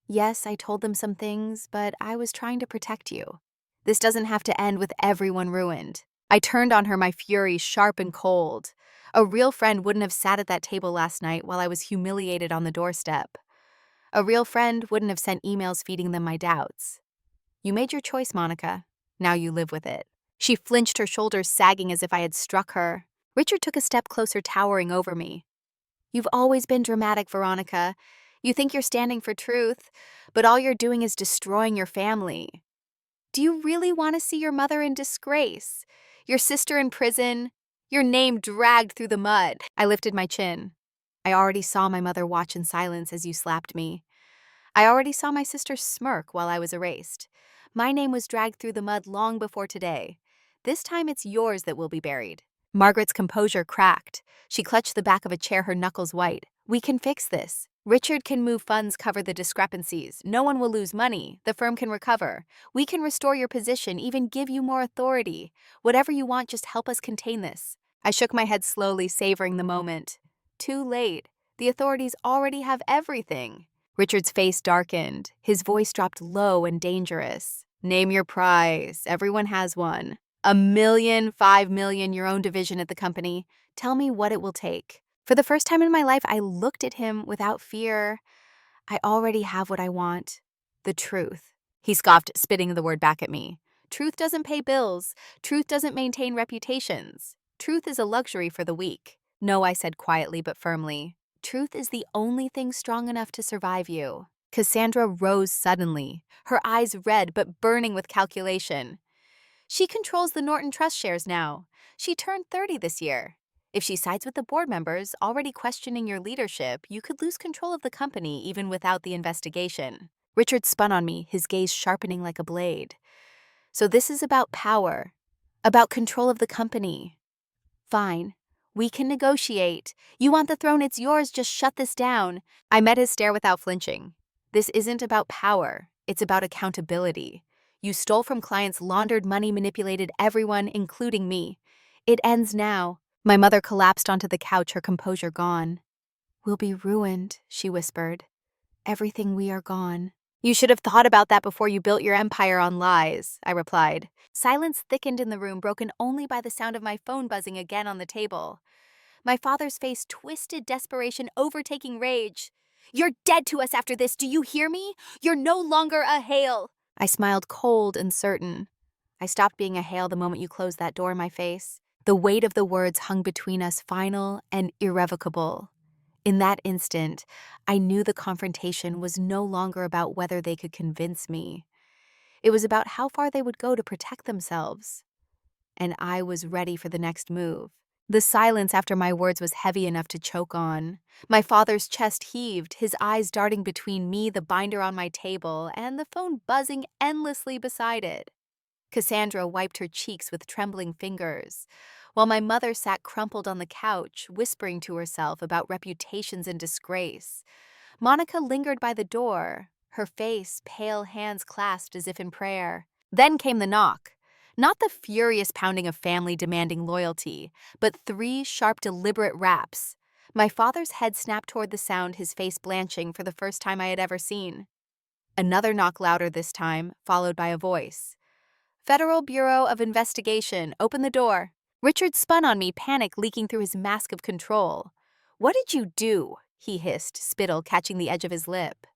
Yes, I told them some things, but I was trying to protect you. This doesn't have to end with everyone ruined. I turned on her, my fury sharp and cold. A real friend wouldn't have sat at that table last night while I was humiliated on the doorstep. A real friend wouldn't have sent emails feeding them my doubts. You made your choice, Monica. Now you live with it. She flinched, her shoulders sagging as if I had struck her. Richard took a step closer, towering over me. You've always been dramatic, Veronica. You think you're standing for truth, but all you're doing is destroying your family. Do you really want to see your mother in disgrace? Your sister in prison? Your name dragged through the mud? I lifted my chin. I already saw my mother watch in silence as you slapped me. I already saw my sister smirk while I was erased. My name was dragged through the mud long before today. This time it's yours that will be buried. Margaret's composure cracked. She clutched the back of a chair, her knuckles white. We can fix this. Richard can move funds, cover the discrepancies. No one will lose money. The firm can recover. We can restore your position, even give you more authority. Whatever you want, just help us contain this. I shook my head slowly, savoring the moment. Too late. The authorities already have everything. Richard's face darkened. His voice dropped low and dangerous. Name your prize. Everyone has one. 1 million, 5 million, your own division at the company. Tell me what it will take. For the first time in my life, I looked at him without fear. I already have what I want. The truth. He scoffed, spitting the word back at me. Truth doesn't pay bills. Truth doesn't maintain reputations. Truth is a luxury for the weak. No, I said quietly but firmly. Truth is the only thing strong enough to survive you. Cassandra rose suddenly, her eyes red but burning with calculation. She controls the Norton Trust shares now. She turned 30 this year. If she sides with the board members, already questioning your leadership, you could lose control of the company even without the investigation. Richard spun on me, his gaze sharpening like a blade. So this is about power, about control of the company. Fine. We can negotiate. You want the throne, it's yours, just shut this down. I met his stare without flinching. This isn't about power, it's about accountability. You stole from clients, laundered money, manipulated everyone, including me. It ends now. My mother collapsed onto the couch, her composure gone. We'll be ruined, she whispered. Everything we are gone. You should have thought about that before you built your empire on lies, I replied. Silence thickened in the room, broken only by the sound of my phone buzzing again on the table. My father's face twisted, desperation overtaking rage. You're dead to us after this, do you hear me? You're no longer a Hale. I smiled cold and certain. I stopped being a Hale the moment you closed that door in my face. The weight of the words hung between us, final and irrevocable. In that instant, I knew the confrontation was no longer about whether they could convince me. It was about how far they would go to protect themselves. And I was ready for the next move. The silence after my words was heavy enough to choke on. My father's chest heaved, his eyes darting between me, the binder on my table, and the phone buzzing endlessly beside it. Cassandra wiped her cheeks with trembling fingers, while my mother sat crumpled on the couch, whispering to herself about reputations and disgrace. Monica lingered by the door, her face, pale hands clasped as if in prayer. Then came the knock. Not the furious pounding of family demanding loyalty, but 3 sharp, deliberate raps. My father's head snapped toward the sound, his face blanching for the first time I had ever seen. Another knock, louder this time, followed by a voice. Federal Bureau of Investigation, open the door. Richard spun on me, panic leaking through his mask of control. What did you do? He hissed, spittle catching the edge of his lip.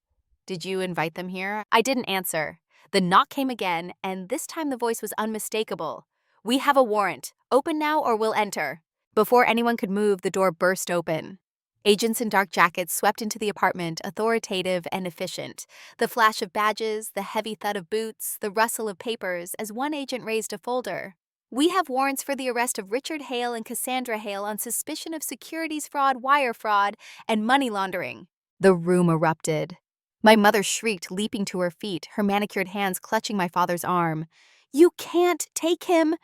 Did you invite them here? I didn't answer. The knock came again, and this time the voice was unmistakable. We have a warrant. Open now or we'll enter. Before anyone could move, the door burst open. Agents in dark jackets swept into the apartment, authoritative and efficient. The flash of badges, the heavy thud of boots, the rustle of papers as one agent raised a folder. We have warrants for the arrest of Richard Hale and Cassandra Hale on suspicion of securities fraud, wire fraud, and money laundering." The room erupted. My mother shrieked, leaping to her feet, her manicured hands clutching my father's arm. "You can't take him!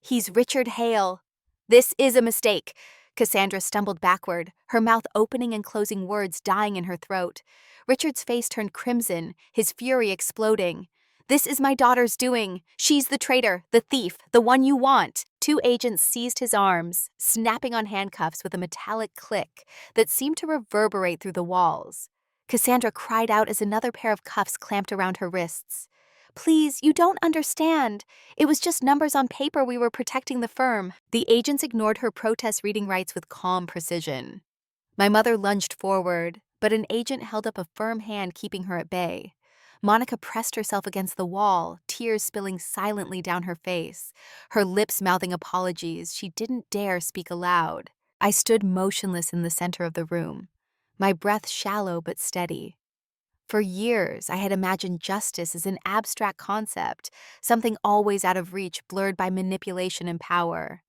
He's Richard Hale." "This is a mistake." Cassandra stumbled backward, her mouth opening and closing, words dying in her throat. Richard's face turned crimson, his fury exploding. "This is my daughter's doing. She's the traitor, the thief, the one you want." Two agents seized his arms, snapping on handcuffs with a metallic click that seemed to reverberate through the walls. Cassandra cried out as another pair of cuffs clamped around her wrists. "Please, you don't understand. It was just numbers on paper. We were protecting the firm." The agents ignored her protest reading rights with calm precision. My mother lunged forward, but an agent held up a firm hand, keeping her at bay. Monica pressed herself against the wall, tears spilling silently down her face, her lips mouthing apologies she didn't dare speak aloud. I stood motionless in the center of the room, my breath shallow but steady. For years, I had imagined justice as an abstract concept, something always out of reach, blurred by manipulation and power.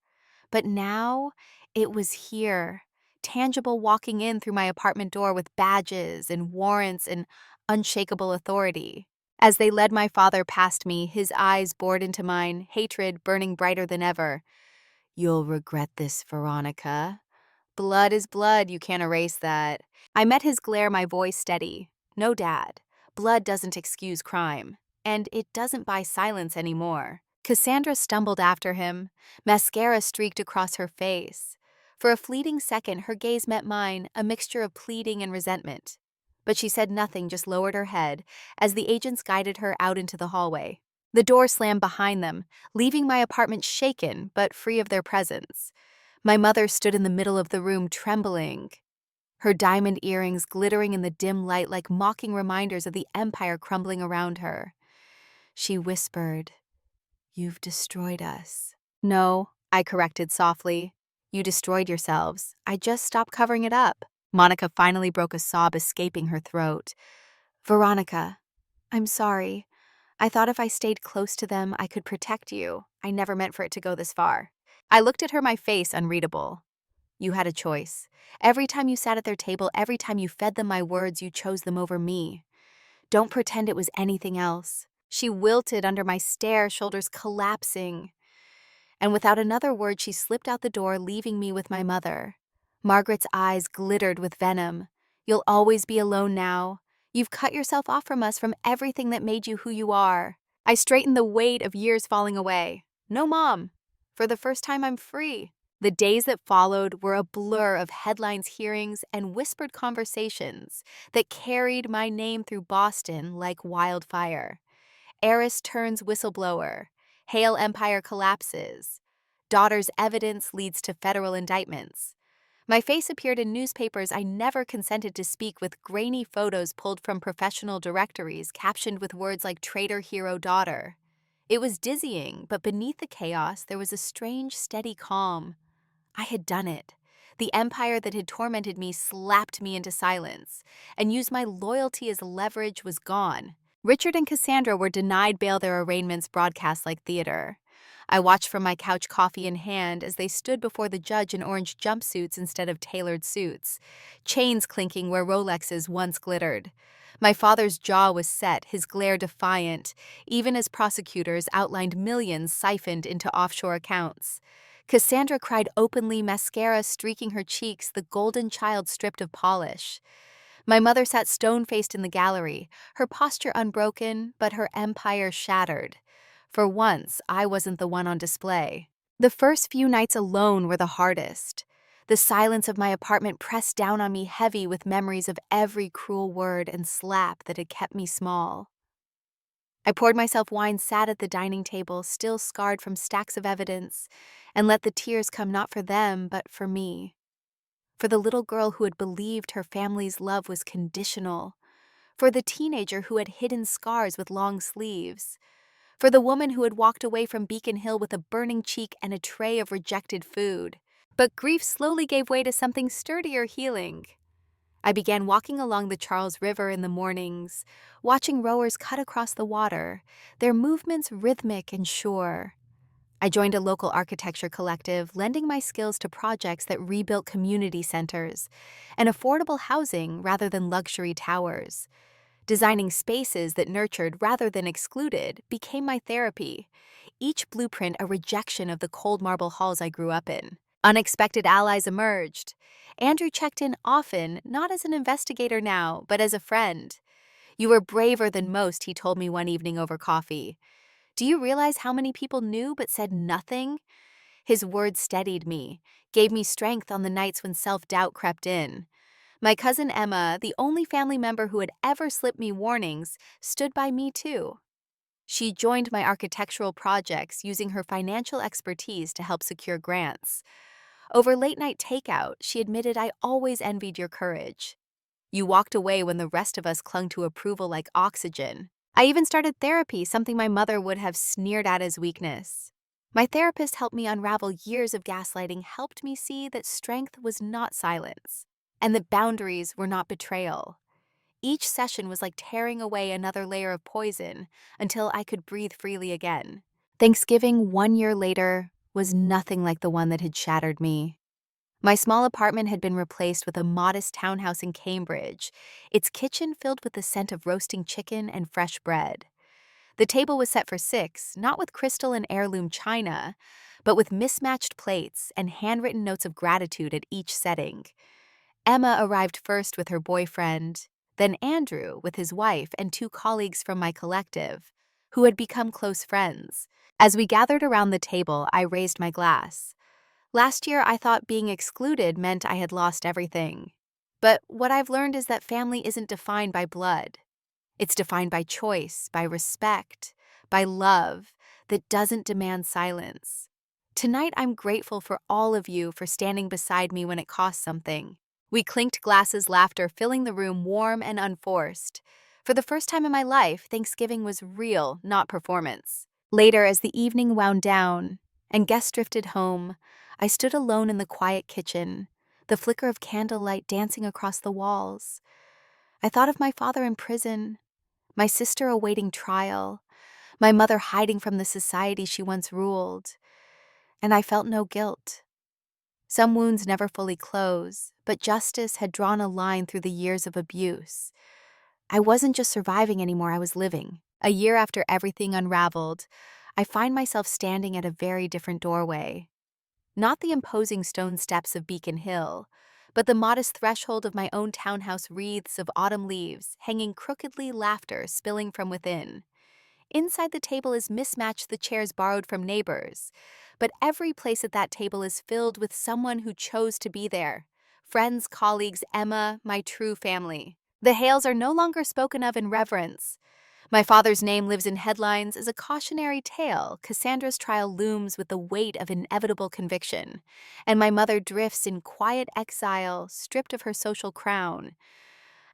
But now, it was here, tangible, walking in through my apartment door with badges and warrants and unshakable authority. As they led my father past me, his eyes bored into mine, hatred burning brighter than ever. "You'll regret this, Veronica. Blood is blood, you can't erase that." I met his glare, my voice steady. "No, Dad. Blood doesn't excuse crime. And it doesn't buy silence anymore." Cassandra stumbled after him, mascara streaked across her face. For a fleeting second, her gaze met mine, a mixture of pleading and resentment. But she said nothing, just lowered her head as the agents guided her out into the hallway. The door slammed behind them, leaving my apartment shaken but free of their presence. My mother stood in the middle of the room, trembling, her diamond earrings glittering in the dim light like mocking reminders of the empire crumbling around her. She whispered, "You've destroyed us." "No," I corrected softly. "You destroyed yourselves. I just stopped covering it up." Monica finally broke a sob escaping her throat. "Veronica, I'm sorry. I thought if I stayed close to them, I could protect you. I never meant for it to go this far." I looked at her, my face unreadable. "You had a choice. Every time you sat at their table, every time you fed them my words, you chose them over me. Don't pretend it was anything else." She wilted under my stare, shoulders collapsing. And without another word, she slipped out the door, leaving me with my mother. Margaret's eyes glittered with venom. "You'll always be alone now. You've cut yourself off from us, from everything that made you who you are." I straightened, the weight of years falling away. "No, Mom. For the first time, I'm free." The days that followed were a blur of headlines, hearings, and whispered conversations that carried my name through Boston like wildfire. Heiress turns whistleblower. Hale Empire collapses. Daughter's evidence leads to federal indictments. My face appeared in newspapers I never consented to speak, with grainy photos pulled from professional directories captioned with words like traitor, hero, daughter. It was dizzying, but beneath the chaos there was a strange, steady calm. I had done it. The empire that had tormented me slapped me into silence, and used my loyalty as leverage was gone. Richard and Cassandra were denied bail, their arraignments broadcast like theater. I watched from my couch, coffee in hand, as they stood before the judge in orange jumpsuits instead of tailored suits, chains clinking where Rolexes once glittered. My father's jaw was set, his glare defiant, even as prosecutors outlined millions siphoned into offshore accounts. Cassandra cried openly, mascara streaking her cheeks, the golden child stripped of polish. My mother sat stone-faced in the gallery, her posture unbroken, but her empire shattered. For once, I wasn't the one on display. The first few nights alone were the hardest. The silence of my apartment pressed down on me, heavy with memories of every cruel word and slap that had kept me small. I poured myself wine, sat at the dining table, still scarred from stacks of evidence, and let the tears come, not for them, but for me. For the little girl who had believed her family's love was conditional. For the teenager who had hidden scars with long sleeves. For the woman who had walked away from Beacon Hill with a burning cheek and a tray of rejected food. But grief slowly gave way to something sturdier, healing. I began walking along the Charles River in the mornings, watching rowers cut across the water, their movements rhythmic and sure. I joined a local architecture collective, lending my skills to projects that rebuilt community centers and affordable housing rather than luxury towers. Designing spaces that nurtured rather than excluded became my therapy, each blueprint a rejection of the cold marble halls I grew up in. Unexpected allies emerged. Andrew checked in often, not as an investigator now, but as a friend. "You were braver than most," he told me one evening over coffee. "Do you realize how many people knew but said nothing?" His words steadied me, gave me strength on the nights when self-doubt crept in. My cousin Emma, the only family member who had ever slipped me warnings, stood by me too. She joined my architectural projects using her financial expertise to help secure grants. Over late-night takeout, she admitted, "I always envied your courage. You walked away when the rest of us clung to approval like oxygen." I even started therapy, something my mother would have sneered at as weakness. My therapist helped me unravel years of gaslighting, helped me see that strength was not silence, and that boundaries were not betrayal. Each session was like tearing away another layer of poison until I could breathe freely again. Thanksgiving 1 year later was nothing like the one that had shattered me. My small apartment had been replaced with a modest townhouse in Cambridge, its kitchen filled with the scent of roasting chicken and fresh bread. The table was set for 6, not with crystal and heirloom china, but with mismatched plates and handwritten notes of gratitude at each setting. Emma arrived first with her boyfriend, then Andrew with his wife and 2 colleagues from my collective, who had become close friends. As we gathered around the table, I raised my glass. Last year, I thought being excluded meant I had lost everything. But what I've learned is that family isn't defined by blood. It's defined by choice, by respect, by love that doesn't demand silence. Tonight, I'm grateful for all of you for standing beside me when it cost something. We clinked glasses, laughter filling the room warm and unforced. For the first time in my life, Thanksgiving was real, not performance. Later, as the evening wound down and guests drifted home, I stood alone in the quiet kitchen, the flicker of candlelight dancing across the walls. I thought of my father in prison, my sister awaiting trial, my mother hiding from the society she once ruled, and I felt no guilt. Some wounds never fully close, but justice had drawn a line through the years of abuse. I wasn't just surviving anymore, I was living. A year after everything unraveled, I find myself standing at a very different doorway. Not the imposing stone steps of Beacon Hill, but the modest threshold of my own townhouse, wreaths of autumn leaves hanging crookedly, laughter spilling from within. Inside the table is mismatched, the chairs borrowed from neighbors, but every place at that table is filled with someone who chose to be there. Friends, colleagues, Emma, my true family. The Hales are no longer spoken of in reverence. My father's name lives in headlines as a cautionary tale. Cassandra's trial looms with the weight of inevitable conviction, and my mother drifts in quiet exile, stripped of her social crown.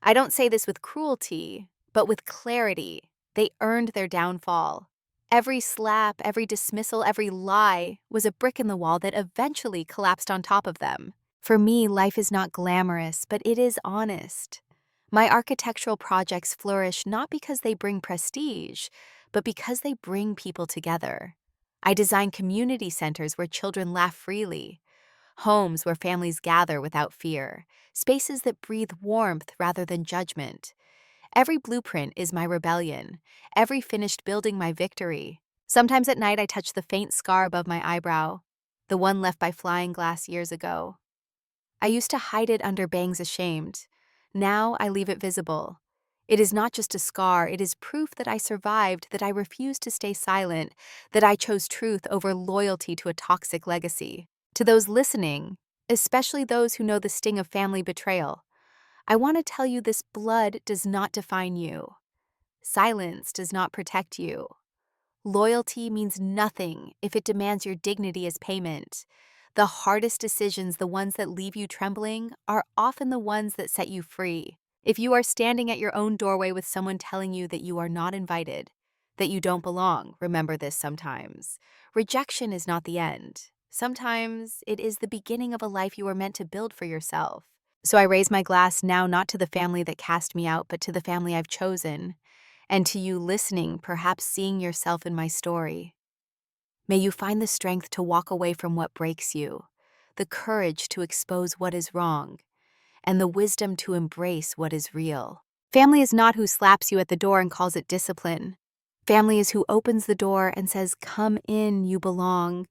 I don't say this with cruelty, but with clarity. They earned their downfall. Every slap, every dismissal, every lie was a brick in the wall that eventually collapsed on top of them. For me, life is not glamorous, but it is honest. My architectural projects flourish not because they bring prestige, but because they bring people together. I design community centers where children laugh freely, homes where families gather without fear, spaces that breathe warmth rather than judgment. Every blueprint is my rebellion, every finished building my victory. Sometimes at night I touch the faint scar above my eyebrow, the one left by flying glass years ago. I used to hide it under bangs ashamed. Now I leave it visible. It is not just a scar, it is proof that I survived, that I refused to stay silent, that I chose truth over loyalty to a toxic legacy. To those listening, especially those who know the sting of family betrayal, I want to tell you this: blood does not define you. Silence does not protect you. Loyalty means nothing if it demands your dignity as payment. The hardest decisions, the ones that leave you trembling, are often the ones that set you free. If you are standing at your own doorway with someone telling you that you are not invited, that you don't belong, remember this sometimes. Rejection is not the end. Sometimes it is the beginning of a life you were meant to build for yourself. So I raise my glass now, not to the family that cast me out, but to the family I've chosen. And to you listening, perhaps seeing yourself in my story. May you find the strength to walk away from what breaks you, the courage to expose what is wrong, and the wisdom to embrace what is real. Family is not who slaps you at the door and calls it discipline. Family is who opens the door and says, "Come in, you belong."